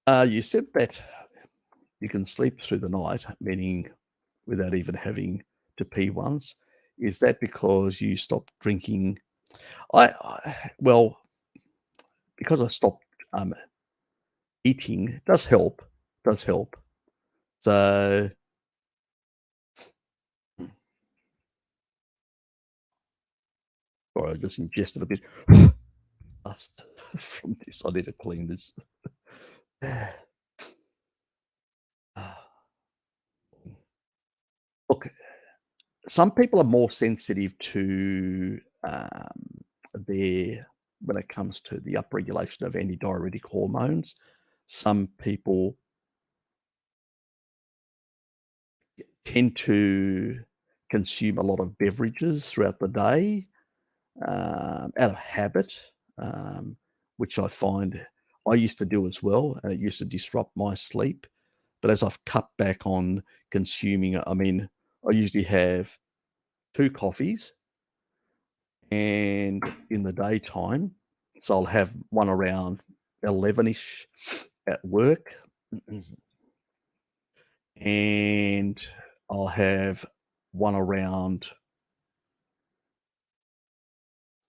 You said that you can sleep through the night, meaning without even having to pee once. Is that because you stopped drinking? Well, because I stopped eating, does help. Does help. So, or I just ingested a bit dust from this. I need to clean this. Look, some people are more sensitive to their when it comes to the upregulation of antidiuretic hormones. Some people tend to consume a lot of beverages throughout the day out of habit, um, which I find I used to do as well, and it used to disrupt my sleep. But as I've cut back on consuming, I mean, I usually have two coffees and in the daytime. So I'll have one around 11ish at work, and I'll have one around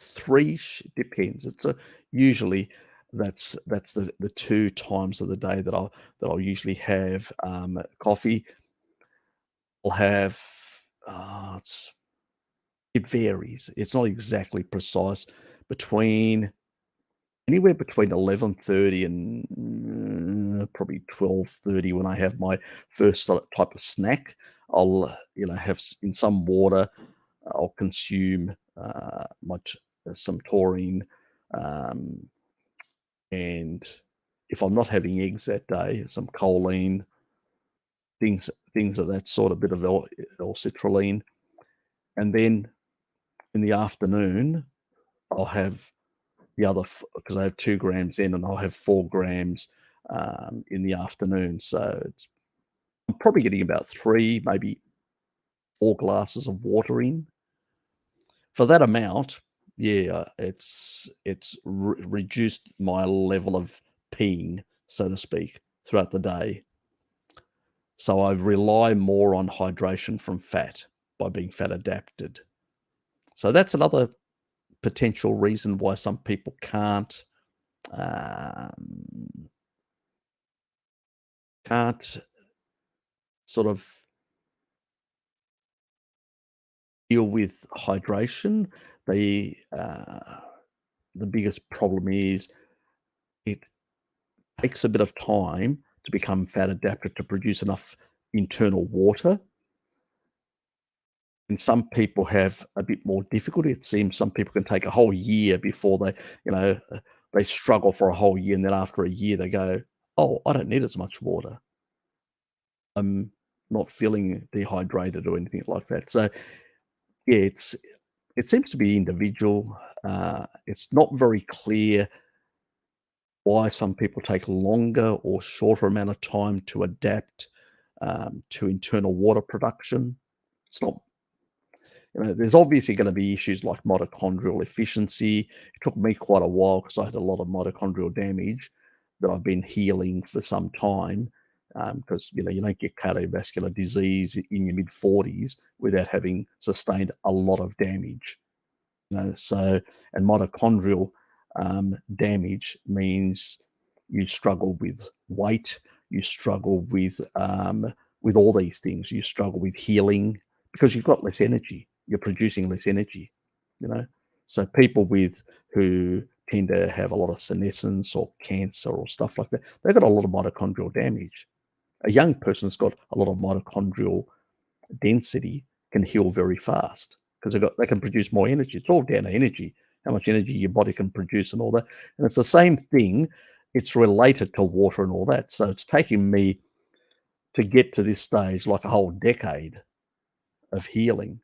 3ish, depends. Usually that's the 2 times of the day that I'll usually have, coffee. I'll have, it's it varies. It's not exactly precise, between anywhere between 11:30 and, probably 12:30 when I have my first sort of type of snack. I'll, have in some water. I'll consume some taurine, um, and if I'm not having eggs that day, some choline, things of that sort, a bit of L-citrulline, and then in the afternoon I'll have the other because I have 2 grams in, and I'll have 4 grams in the afternoon. So I'm probably getting about 3, maybe 4 glasses of water in. For that amount, yeah, it's reduced my level of peeing, so to speak, throughout the day. So I rely more on hydration from fat by being fat adapted. So that's another potential reason why some people um, can't sort of deal with hydration. The biggest problem is it takes a bit of time to become fat adapted to produce enough internal water. And some people have a bit more difficulty. It seems some people can take a whole year before they struggle for a whole year, and then after a year they go, "Oh, I don't need as much water. I'm not feeling dehydrated or anything like that." So yeah, it seems to be individual. It's not very clear why some people take longer or shorter amount of time to adapt to internal water production. It's not, there's obviously going to be issues like mitochondrial efficiency. It took me quite a while because I had a lot of mitochondrial damage that I've been healing for some time. Because you don't get cardiovascular disease in your mid 40s without having sustained a lot of damage. So and mitochondrial damage means you struggle with weight, you struggle with all these things, you struggle with healing because you've got less energy, you're producing less energy, you know. So people who tend to have a lot of senescence or cancer or stuff like that, they've got a lot of mitochondrial damage. A young person's got a lot of mitochondrial density, can heal very fast because they can produce more energy. It's all down to energy, how much energy your body can produce and all that. And it's the same thing. It's related to water and all that. So it's taking me to get to this stage like a whole decade of healing.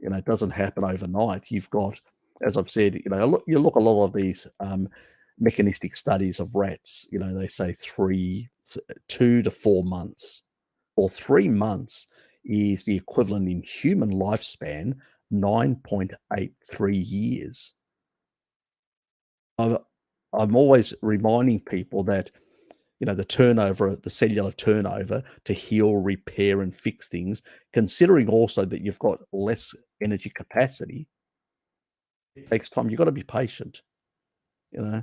It doesn't happen overnight. You've got, as I've said, you look a lot of these mechanistic studies of rats. They say 2 to 4 months or 3 months is the equivalent in human lifespan, 9.83 years. I'm, I'm always reminding people that the turnover, the cellular turnover to heal, repair, and fix things, considering also that you've got less energy capacity, it takes time. You've got to be patient, you know,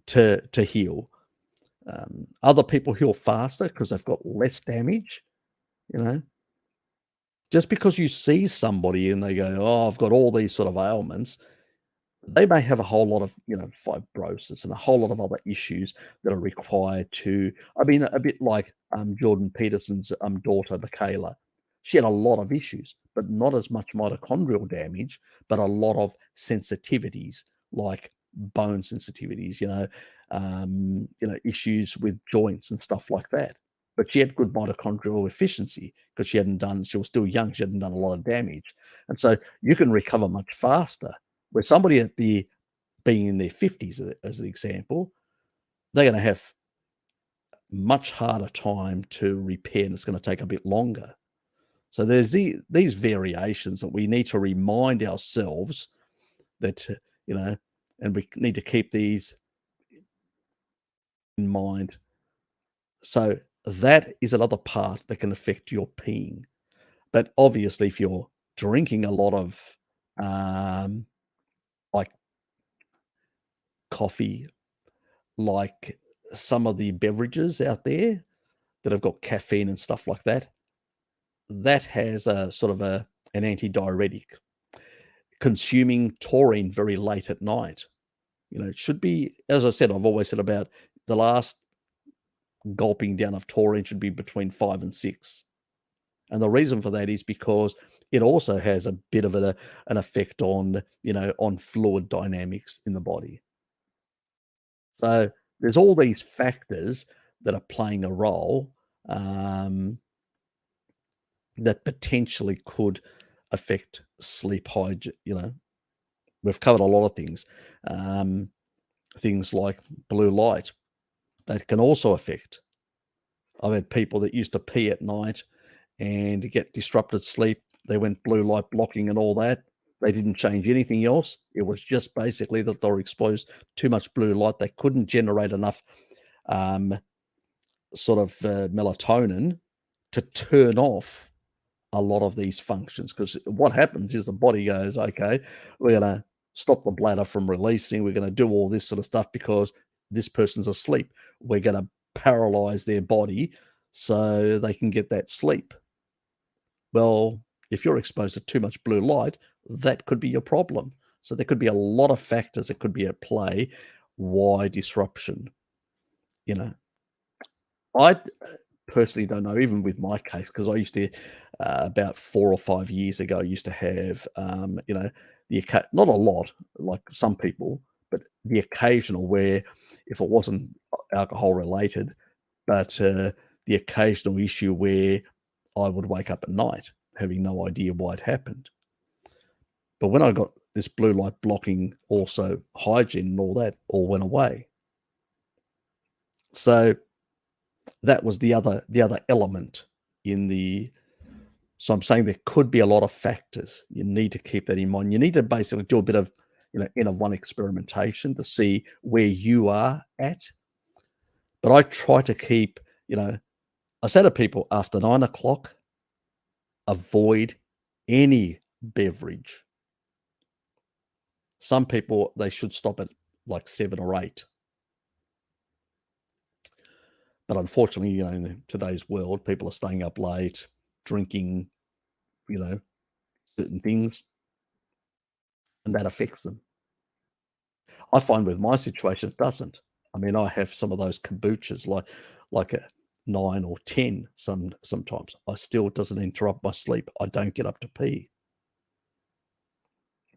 to heal. Other people heal faster because they've got less damage, you know. Just because you see somebody and they go, "Oh, I've got all these sort of ailments," they may have a whole lot of, fibrosis and a whole lot of other issues that are required to. I mean, a bit like Jordan Peterson's daughter, Michaela. She had a lot of issues, but not as much mitochondrial damage, but a lot of sensitivities like bone sensitivities, issues with joints and stuff like that. But she had good mitochondrial efficiency because she was still young, she hadn't done a lot of damage. And so you can recover much faster where somebody being in their 50s, as an example, they're going to have much harder time to repair, and it's going to take a bit longer. So there's these variations that we need to remind ourselves that, and we need to keep these in mind. So that is another part that can affect your peeing. But obviously, if you're drinking a lot of like coffee, like some of the beverages out there that have got caffeine and stuff like that, that has a sort of an antidiuretic. Consuming taurine very late at night, it should be, as I said, I've always said about the last gulping down of taurine should be between 5 and 6. And the reason for that is because it also has a bit of an effect on fluid dynamics in the body. So there's all these factors that are playing a role that potentially could affect sleep hygiene. We've covered a lot of things, things like blue light that can also affect. I've had people that used to pee at night and get disrupted sleep. They went blue light blocking and all that. They didn't change anything else. It was just basically that they were exposed too much blue light. They couldn't generate enough sort of melatonin to turn off a lot of these functions. Because what happens is the body goes, okay, we're going to stop the bladder from releasing. We're going to do all this sort of stuff because this person's asleep. We're going to paralyze their body so they can get that sleep. Well, if you're exposed to too much blue light, that could be your problem. So there could be a lot of factors that could be at play. Why disruption? I personally don't know, even with my case, because I used to, about 4 or 5 years ago, I used to have, not a lot, like some people, but the occasional where if it wasn't alcohol related, but the occasional issue where I would wake up at night having no idea why it happened. But when I got this blue light blocking, also hygiene and all that, all went away. So that was the other element in the. So I'm saying there could be a lot of factors. You need to keep that in mind. You need to basically do a bit of, N of one experimentation to see where you are at. But I try to keep, I say to people after 9 o'clock, avoid any beverage. Some people, they should stop at like 7 or 8. But unfortunately, in today's world, people are staying up late, drinking, certain things, and that affects them. I find with my situation, it doesn't. I mean, I have some of those kombuchas, like a 9 or 10. Sometimes I still doesn't interrupt my sleep. I don't get up to pee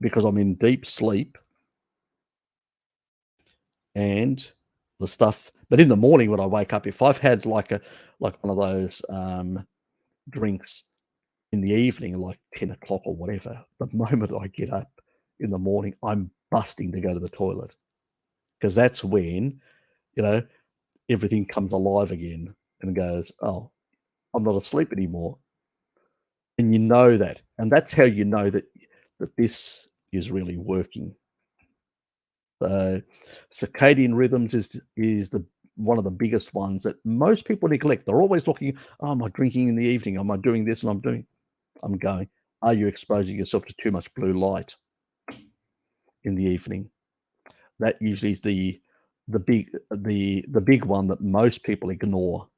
because I'm in deep sleep, and the stuff. But in the morning when I wake up, if I've had like one of those drinks in the evening, like 10 o'clock or whatever, the moment I get up in the morning, I'm busting to go to the toilet because that's when, everything comes alive again and goes, oh, I'm not asleep anymore. And you know that. And that's how you know that this is really working. So circadian rhythms is one of the biggest ones that most people neglect. They're always looking, "Oh, am I drinking in the evening? Am I doing this?" And I'm going, "Are you exposing yourself to too much blue light in the evening?" That usually is the big one that most people ignore.